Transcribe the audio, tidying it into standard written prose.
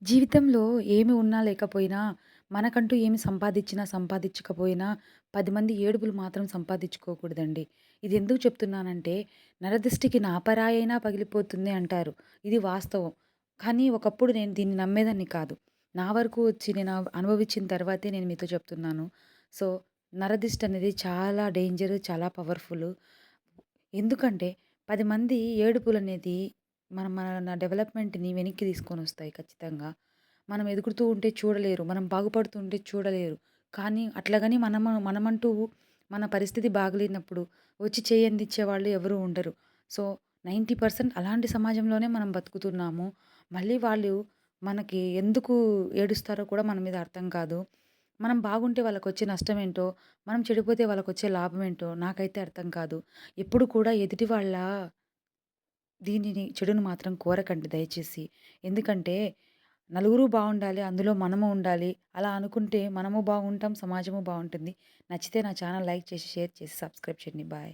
జీవితంలో ఏమి ఉన్నా లేకపోయినా, మనకంటూ ఏమి సంపాదిచ్చినా, సంపాదిచ్చకపోయినా 10 మంది ఏడుపులు మాత్రం సంపాదించుకోకూడదండి. ఇది ఎందుకు చెప్తున్నానంటే, నరదిష్టికి నాపరాయైనా పగిలిపోతుంది అంటారు. ఇది వాస్తవం. కానీ ఒకప్పుడు నేను దీన్ని నమ్మేదాన్ని కాదు. నా వరకు వచ్చి నేను అనుభవించిన తర్వాతే నేను మీతో చెప్తున్నాను. సో, నరదిష్టి అనేది చాలా డేంజర్, చాలా పవర్‌ఫుల్. ఎందుకంటే 10 మంది ఏడుపులనేది మన డెవలప్‌మెంట్‌ని వెనక్కి తీసుకొనొస్తాయి ఖచ్చితంగా. మనం ఎదుగుతూ ఉంటే చూడలేరు. మనం బాగుపడుతూ ఉంటే చూడలేరు. కానీ అట్లాగని మనమంటూ మన పరిస్థితి బాగలేనప్పుడు వచ్చి చేయందించేవాళ్ళు ఎవరు ఉండరు. సో, 90% అలాంటి సమాజంలోనే మనం బతుకుతున్నాము. మళ్ళీ వాళ్ళు మనకి ఎందుకు ఏడుస్తారో కూడా మన మీద అర్థం కాదు. మనం బాగుంటే వాళ్ళకొచ్చే నష్టమేంటో, మనం చెడిపోతే వాళ్ళకొచ్చే లాభమేంటో నాకైతే అర్థం కాదు. ఎప్పుడు కూడా ఎదుటి వాళ్ళ దీనిని చెడును మాత్రం కోరకండి దయచేసి. ఎందుకంటే నలుగురు బావుండాలి. అందులో మనము ఉండాలి. అలా అనుకుంటే మనము బాగుంటాం. సమాజము బావుంటుంది. నచ్చితే నా ఛానల్ లైక్ చేసి, షేర్ చేసి, సబ్స్క్రైబ్ చేయండి. బాయ్.